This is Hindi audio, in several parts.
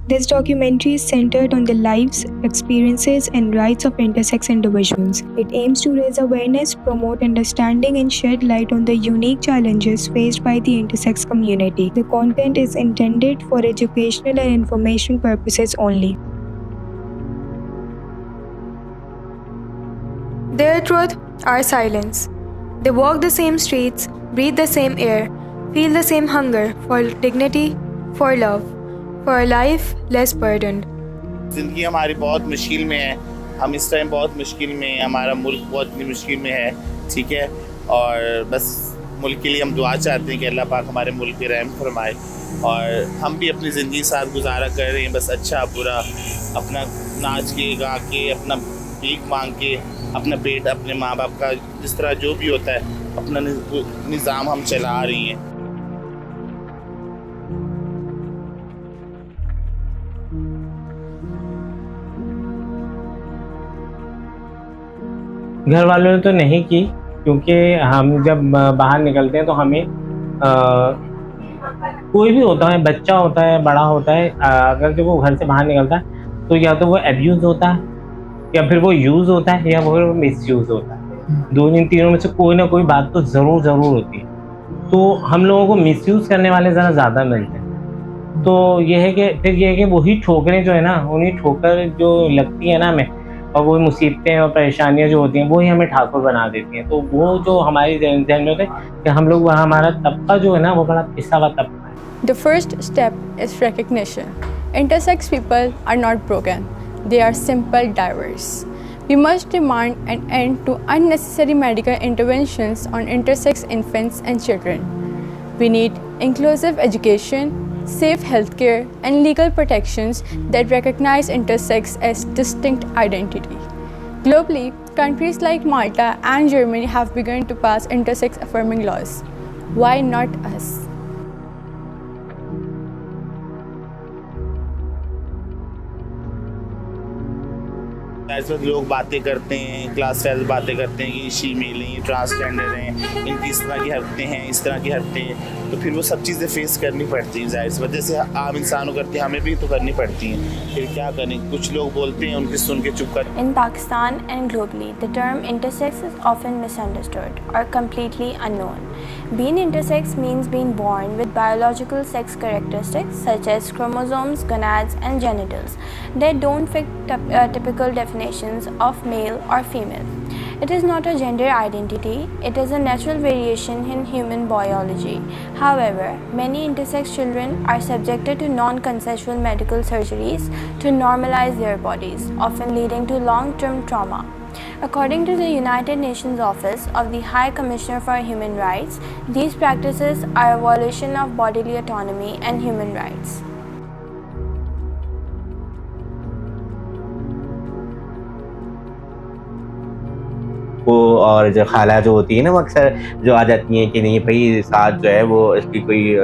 This documentary is centered on the lives, experiences, and rights of intersex individuals. It aims to raise awareness, promote understanding, and shed light on the unique challenges faced by the intersex community. The content is intended for educational and information purposes only. Their truth, our silence. They walk the same streets, breathe the same air, feel the same hunger for dignity, for love, for a life less burdened. ज़िंदगी हमारी बहुत मुश्किल में है, हम इस टाइम बहुत मुश्किल में हैं, हमारा मुल्क बहुत मुश्किल में है, ठीक है। और बस मुल्क के लिए हम दुआ चाहते हैं कि अल्लाह पाक हमारे मुल्क पे रहम फरमाए। और हम भी अपनी ज़िंदगी साथ गुजारा कर रहे हैं, बस अच्छा बुरा अपना नाच के गा के, अपना भीख मांग के, अपना पेट अपने माँ बाप का जिस तरह जो भी होता है अपना निज़ाम हम चला रही हैं। घर वालों ने तो नहीं की, क्योंकि हम जब बाहर निकलते हैं तो हमें कोई भी होता है, बच्चा होता है, बड़ा होता है, अगर जब वो घर से बाहर निकलता है तो या तो वो एब्यूज़ होता है, या फिर वो यूज़ होता है, या फिर वो मिसयूज़ होता है। दोनों इन तीनों में से कोई ना कोई बात तो ज़रूर होती है। तो हम लोगों को मिसयूज़ करने वाले ज़रा ज़्यादा मिलते हैं। तो ये है कि फिर ये है कि वही ठोकरें जो है ना, उन्हीं ठोकर जो लगती है ना हमें, और वो मुसीबतें और परेशानियाँ जो होती हैं वो ही हमें ठाकुर बना देती हैं। तो वो जो हमारी जहन में होते हैं कि हम लोग, हमारा तबका जो है ना वो बड़ा पिसा हुआ तबका है। The first step is recognition. Intersex people are not broken. They are simple diverse. We must demand an end to unnecessary medical interventions on intersex infants and children. We need inclusive education, safe healthcare, and legal protections that recognize intersex as distinct identity. Globally, countries like Malta and Germany have begun to pass intersex affirming laws. Why not us? ऐसे लोग बातें करते हैं, क्लास फेल बातें करते हैं कि फीमेल हैं, ट्रांसजेंडर हैं, इनकी इस तरह की हरकतें हैं, इस तरह की हरकतें हैं, तो फिर वो सब चीज़ें फेस करनी पड़ती हैं। जाहिर सी बात, जैसे आम इंसानों करते हैं, हमें भी तो करनी पड़ती हैं। फिर क्या करें, कुछ लोग बोलते हैं, उनकी सुन के चुप कर। In Pakistan and globally, the term intersex is often misunderstood or completely unknown. Being intersex means being born with biological sex characteristics such as chromosomes, gonads, and genitals that don't fit typical definitions of male or female. It is not a gender identity, it is a natural variation in human biology. However, many intersex children are subjected to non-consensual medical surgeries to normalize their bodies, often leading to long-term trauma. According to the United Nations Office of the High Commissioner for Human Rights, these practices are a violation of bodily autonomy and human rights. वो और जो खाला जो होती है ना, वो अक्सर जो आ जाती हैं कि नहीं भाई साथ जो है वो इसकी कोई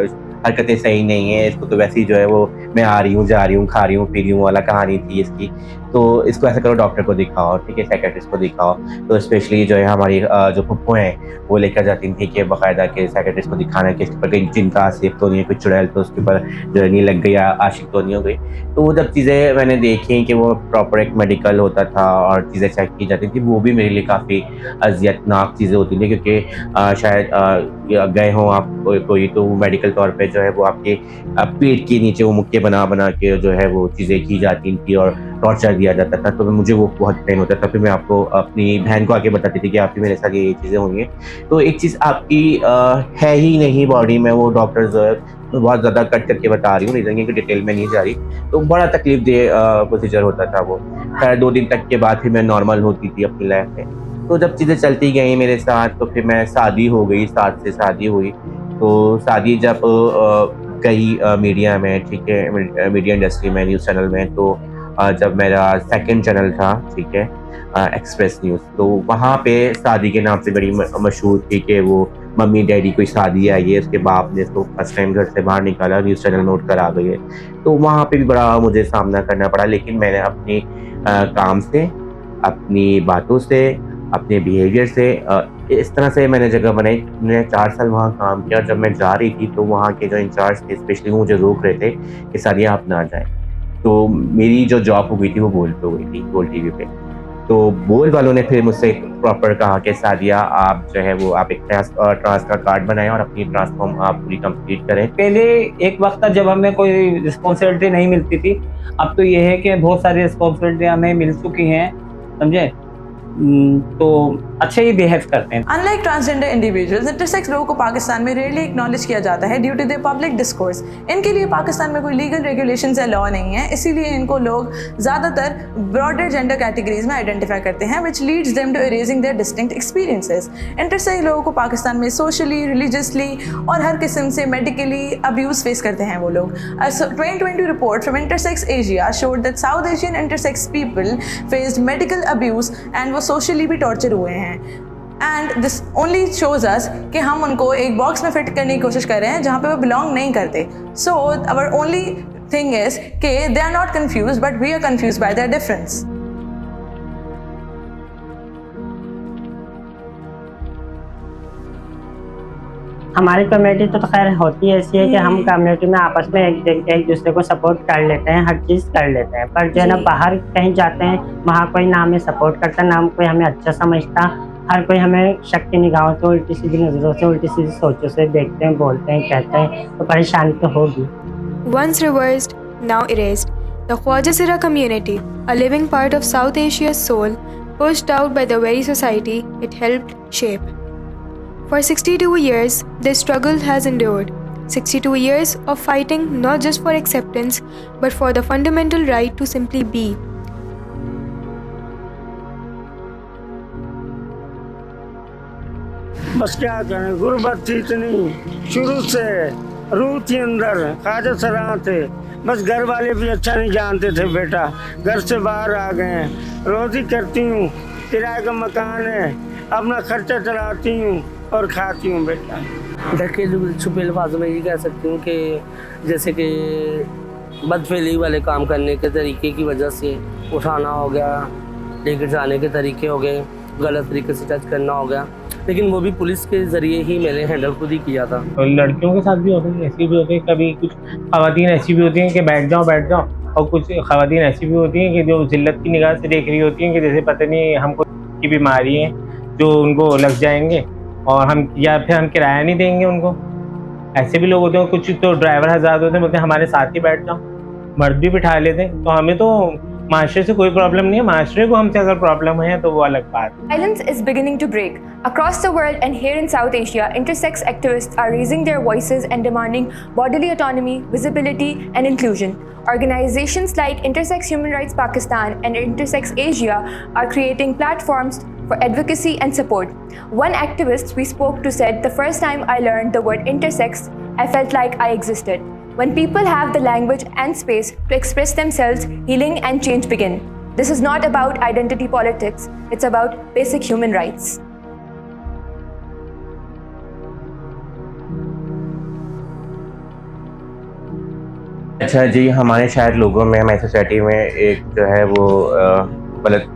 हरकतें सही नहीं है, इसको तो वैसे ही जो है वो मैं आ रही हूँ, जा रही हूँ, खा रही हूँ, पी रही हूँ वाला कहानी थी इसकी। तो इसको ऐसा करो, डॉक्टर को दिखाओ, ठीक है, साइकियाट्रिस्ट को दिखाओ। तो स्पेशली जो है हमारी जो फुप्पो हैं वो लेकर जाती थी कि बाकायदा के साइकियाट्रिस्ट को दिखाना कि इसके ऊपर कहीं चिंता आसिफ तो नहीं है, कोई चुड़ैल तो उसके ऊपर जो नहीं लग गई या आशिक तो नहीं हो गई। तो वो जब चीज़ें मैंने देखी कि वो प्रॉपर एक मेडिकल होता था और चीज़ें चेक की जाती थी, वो भी मेरे लिए काफ़ी अज़ियतनाक चीज़ें होती थी, क्योंकि शायद गए हों आप कोई तो मेडिकल तौर पे जो है वो आपके पेट के नीचे वो मुक्के बना के जो है वो चीज़ें की जाती थी और टॉर्चर दिया जाता था। तो मुझे वो बहुत पेन होता था। फिर मैं आपको अपनी बहन को आके बताती थी कि आपकी मेरे साथ ये चीज़ें हुई हैं। तो एक चीज़ आपकी है ही नहीं बॉडी में, वो डॉक्टर जो है मैं बहुत ज़्यादा कट करके बता रही हूँ, रीज़न की डिटेल में नहीं जा रही। तो बड़ा तकलीफ दे प्रोसीजर होता था वो। खैर 2 दिन तक के बाद फिर मैं नॉर्मल होती थी अपनी लाइफ में। तो जब चीज़ें चलती गई मेरे साथ, तो फिर मैं शादी हो गई, 7 से शादी हुई। तो शादी जब गई मीडिया में, ठीक है, मीडिया इंडस्ट्री में, न्यूज़ चैनल में, तो जब मेरा सेकंड चैनल था, ठीक है, एक्सप्रेस न्यूज़, तो वहाँ पे शादी के नाम से बड़ी मशहूर थी कि वो मम्मी डैडी कोई शादी आई है, उसके बाप ने तो फर्स्ट टाइम घर से बाहर निकाला, न्यूज़ चैनल नोट करा गई है। तो वहाँ पे भी बड़ा मुझे सामना करना पड़ा, लेकिन मैंने अपनी काम से, अपनी बातों से, अपने बिहेवियर से इस तरह से मैंने जगह बनाई। मैंने 4 साल वहाँ काम किया। जब मैं जा रही थी तो वहाँ के जो इंचार्ज थे स्पेशली वो मुझे रोक रहे थे कि सादिया आप ना जाएं, तो मेरी जो जॉब हो गई थी वो बोल पे हो गई थी, बोल टीवी पे। तो बोल वालों ने फिर मुझसे प्रॉपर कहा कि सादिया आप जो है वो आप एक ट्रांस का कार्ड बनाएं और अपनी ट्रांसफॉर्म आप पूरी कंप्लीट करें। पहले एक वक्त था जब हमें कोई रिस्पॉन्सिबिलिटी नहीं मिलती थी, अब तो ये है कि बहुत सारी रिस्पॉन्सिबिलिटी हमें मिल चुकी हैं, समझे। तो अच्छे ही बिहेव करते हैं। Unlike transgender individuals, इंटरसेक्स लोगों को पाकिस्तान में रेयरली एक्नॉलेज किया जाता है due to their public discourse. इनके लिए पाकिस्तान में कोई लीगल रेगुलेशंस या लॉ नहीं है, इसीलिए इनको लोग ज़्यादातर ब्रॉडर जेंडर कैटेगरीज में आइडेंटिफाई करते हैं, which leads them to erasing their distinct experiences. Intersex लोगों को पाकिस्तान में सोशली, रिलीजियसली और हर किस्म से मेडिकली अब्यूज़ फेस करते हैं वो लोग। 2020 report from intersex Asia showed that south Asian intersex people faced medical abuse and वो सोशली भी टॉर्चर हुए हैं। And this only shows us कि हम उनको एक बॉक्स में फिट करने की कोशिश कर रहे हैं जहाँ पे वो बिलोंग नहीं करते। So our only thing is कि they are not confuse but we are confuse by their difference. हमारी कम्युनिटी तो खैर होती ऐसी है कि हम कम्युनिटी में आपस में एक दूसरे को सपोर्ट कर लेते हैं, हर चीज़ कर लेते हैं, पर जो है ना बाहर कहीं जाते हैं वहाँ कोई ना हमें सपोर्ट करता, ना कोई हमें अच्छा समझता, हर कोई हमें शक की निगाहों से, उल्टी सीधी नज़रों से, उल्टी सीधी सोचों से देखते हैं, बोलते हैं, कहते हैं, तो परेशानी तो होगी। Once reversed, now erased, the Khwaja Sira community, a living part of South Asia's soul, pushed out by the very society it helped shape. For 62 years, this struggle has endured. 62 years of fighting not just for acceptance, but for the fundamental right to simply be. बस क्या करें, गुर्बत थी इतनी शुरू से, रूह थी अंदर, ख्वाजा सरा थे, बस घर वाले भी अच्छा नहीं जानते थे। बेटा घर से बाहर आ गए हैं, रोज़ी करती हूँ, किराए का मकान है, अपना खर्चा चलाती हूँ और खाती हूँ। बेटा ढकेलू छुपे अल्फाज में ये कह सकती हूँ कि जैसे कि बदफेली वाले काम करने के तरीके की वजह से उठाना हो गया, लेकर जाने के तरीके हो गए, गलत तरीके से टच करना हो गया, लेकिन वो भी पुलिस के ज़रिए ही मैंने हैंडल खुद ही किया था। तो लड़कियों के साथ भी होते हैं, ऐसी भी होती है, कभी कुछ ख़वातीन ऐसी भी होती हैं कि बैठ जाओ, और कुछ ख़वातीन ऐसी भी होती हैं कि जो जिल्लत की निगाह से देख रही होती हैं कि जैसे पता नहीं हमको की बीमारी है जो उनको लग जाएंगे और हम या फिर हम किराया नहीं देंगे उनको। ऐसे भी लोग होते हैं, कुछ तो ड्राइवर हज़ार होते हैं, बोलते हैं हमारे साथ ही बैठ जाओ, मर्द भी बिठा लेते हैं। तो हमें तो माशरे से कोई प्रॉब्लम नहीं है, माशरे को हमसे अगर प्रॉब्लम है तो वो अलग बात है। Silence is beginning to break. Across the world and here in South Asia, intersex activists are raising their voices and demanding bodily autonomy, visibility and inclusion. Organizations like Intersex Human Rights Pakistan and Intersex Asia are creating platforms for advocacy and support. One activist we spoke to said, "The first time I learned the word intersex, I felt like I existed." When people have the language and space to express themselves, healing and change begin. This is not about identity politics, it's about basic human rights. अच्छा जी, हमारे शायद लोगों में, हमारी सोसाइटी में एक जो है वो गलत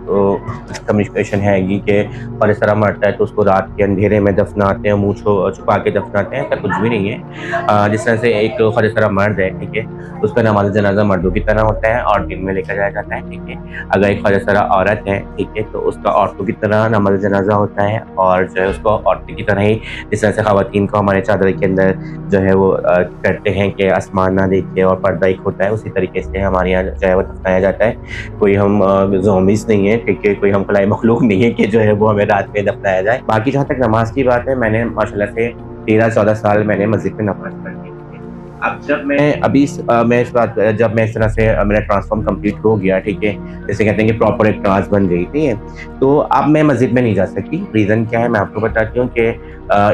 कम्युनिकेशन है कि ख्वाजा सरा मरता है तो उसको रात के अंधेरे में दफनाते हैं, मुँह छुपा के दफनाते हैं। ऐसा कुछ भी नहीं है। जिस तरह से एक ख्वाजा सरा मर्द है, ठीक है, उसका नमाज जनाजा मर्दों की तरह होता है और दिन में लेकर जाया जाता है, ठीक है। अगर एक ख्वाजा सरा औरत है, ठीक है, तो उसका औरतों की तरह नमाज जनाजा होता है और जो है उसको औरतों की तरह ही, जिस तरह से ख़वातीन को हमारे चादर के अंदर जो है वो करते हैं कि आसमान ना देखे और पर्दा एक होता है, उसी तरीके से हमारे यहाँ जो है वो दफनाया जाता है। कोई हम ज़ोंबीज़ नहीं है, ठीक है, कोई हम खलाई मखलूक नहीं है कि जो है वो हमें रात में दफनाया जाए। बाकी जहाँ तक नमाज की बात है, मैंने माशाल्लाह से 13-14 साल मैंने मस्जिद में नमाज पढ़ी। अब जब मैं जब मैं इस तरह से मेरा ट्रांसफॉर्म कंप्लीट हो गया, ठीक है, जैसे कहते हैं कि प्रॉपर एक ट्रांस बन गई, ठीक है, तो अब मैं मस्जिद में नहीं जा सकती। रीज़न क्या है मैं आपको बताती हूँ कि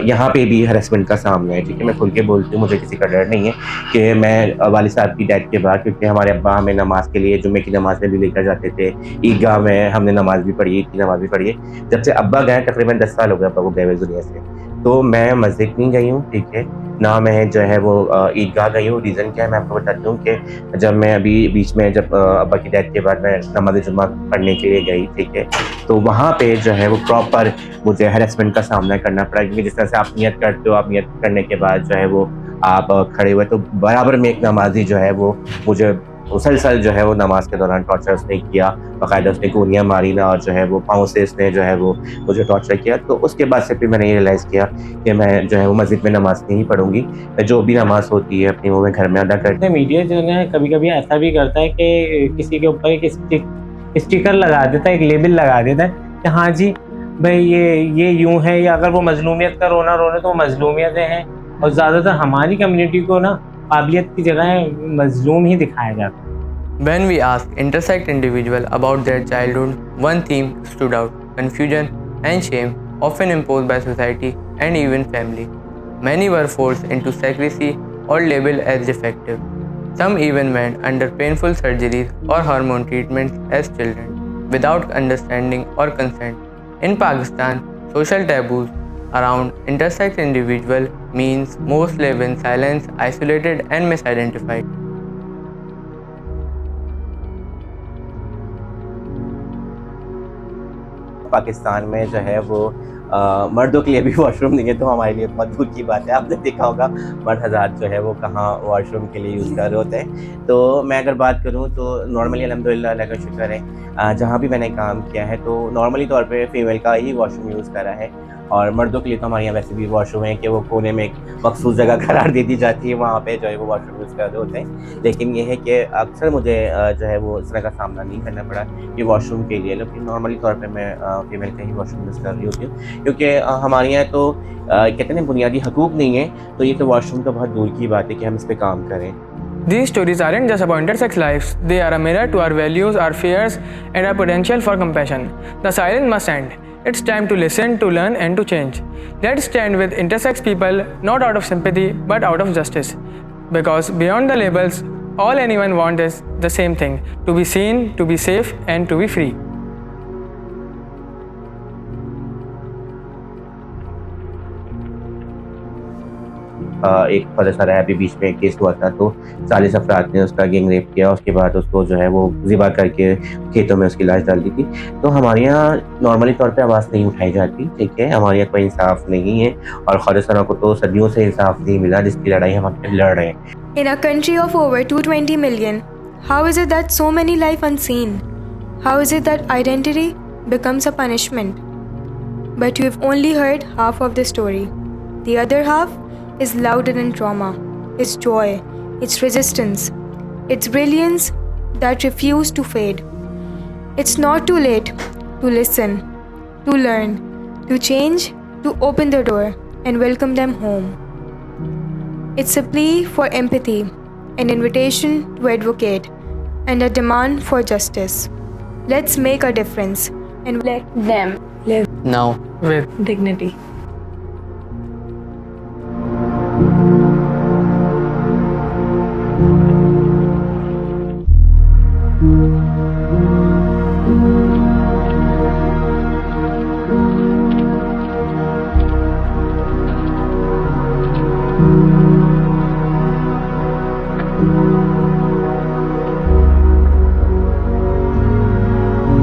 यहाँ पे भी हरेसमेंट का सामना है, ठीक है। मैं खुल के बोलती हूँ, मुझे किसी का डर नहीं है कि मैं वालिद साहब की डेथ के बाद, क्योंकि हमारे अब्बा हमें नमाज के लिए जुम्मे की नमाज में भी लेकर जाते थे, ईदगाह में हमने नमाज भी पढ़ी, ईद की नमाज भी पढ़ी है। जब से अब्बा गए, तकरीबन 10 साल हो गए अब्बा को गए हुए दुनिया से, तो मैं मस्जिद नहीं गई हूँ, ठीक है, ना मैं जो है वो ईदगाह गई हूँ। रीज़न क्या है मैं आपको बताती हूँ कि जब मैं अभी बीच में जब अब्बा की डेथ के बाद मैं नमाज जुम्मा पढ़ने के लिए गई, ठीक है, तो वहाँ पे जो है वो प्रॉपर मुझे हैरेसमेंट का सामना करना पड़ा, क्योंकि जिस तरह से आप नियत करते हो, आप नियत करने के बाद जो है वो आप खड़े हुए, तो बराबर में एक नमाजी जो है वो मुझे मुसलसल जो है वो नमाज के दौरान टॉर्चर उसने किया, बाकायदा उसने गोलियाँ मारी ना, और जो है वो पाँव से उसने जो है वो मुझे टॉर्चर किया। तो उसके बाद से फिर मैंने ये रियलाइज़ किया कि मैं जो है वो मस्जिद में नमाज़ नहीं पढ़ूँगी, मैं जो भी नमाज़ होती है अपनी वो मैं घर में अदा करती हूँ। मीडिया जो है कभी-कभी ऐसा भी करता है कि किसी के ऊपर एक स्टिकर लगा देता है, एक लेबल लगा देता है कि हाँ जी भाई ये यूँ है, या अगर वो मज़लूमियत का रोना रो रहे तो वो मज़लूमियतें हैं। और ज़्यादातर हमारी कम्युनिटी को ना काबिलियत की जगह मज़लूम ही दिखाया जाता है। When we asked intersect individual about their childhood, one theme stood out: confusion and shame, often imposed by society and even family. Many were forced into secrecy or labeled as defective. Some even went under painful surgeries or hormone treatments as children, without understanding or consent. In Pakistan, social taboos around intersex individual means most live in silence, isolated and misidentified. Pakistan में जो है वो मर्दों के लिए भी वॉशरूम नहीं है, तो हमारे लिए बहुत दूर की बात है। आपने देखा होगा मर्द हज़रात जो है वो कहाँ वॉशरूम के लिए यूज़ कर रहे होते हैं। तो मैं अगर बात करूँ तो नॉर्मली अल्हम्दुलिल्लाह अल्लाह का शुक्र है, जहाँ भी मैंने काम किया है तो नॉर्मली तौर पे फीमेल का ही वॉशरूम यूज़ करा है। और मर्दों के लिए तो हमारे यहाँ वैसे भी वॉशरूम है कि वो कोने में एक मखसूस जगह करार दे दी जाती है, वहाँ पे जो है वो वॉशरूम यूज़ कर रहे होते हैं। लेकिन ये है कि अक्सर मुझे जो है वो इस तरह का सामना नहीं करना पड़ा कि वॉशरूम के लिए, लेकिन नॉर्मली तौर पे मैं फीमेल का ही वॉशरूम यूज़ कर रही होती हूँ, क्योंकि हमारे यहाँ तो कहते हैं बुनियादी हकूक़ नहीं है, तो ये तो वॉशरूम तो बहुत दूर की बात है कि हम इस पर काम करें। These stories aren't just about intersex lives, they are a mirror to our values, our fears, and our potential for compassion. The silence must end. It's time to listen, to learn, and to change. Let's stand with intersex people, not out of sympathy, but out of justice. Because beyond the labels, all anyone wants is the same thing: to be seen, to be safe, and to be free. एक फर्ज सा अभी बीच में एक केस हुआ था, तो 40 अफराद ने उसका गैंग रेप किया, उसके बाद उसको जो है वो ज़िबा करके खेतों में उसकी लाश डाल दी थी। तो हमारे यहाँ नॉर्मली तौर पे आवाज़ नहीं उठाई जाती, ठीक है, हमारे यहाँ कोई इंसाफ नहीं है, और खालिस्तान को तो सदियों से इंसाफ नहीं मिला, जिसकी लड़ाई हम लड़ रहे हैं। In a country of over 220 million, how is it that so many life unseen? How is it that identity becomes a punishment? But you have only heard half of the story. The other half is louder than trauma, its joy, its resistance, its brilliance that refuse to fade. It's not too late to listen, to learn, to change, to open the door and welcome them home. It's a plea for empathy, an invitation to advocate, and a demand for justice. Let's make a difference and let them live Now, with dignity. home.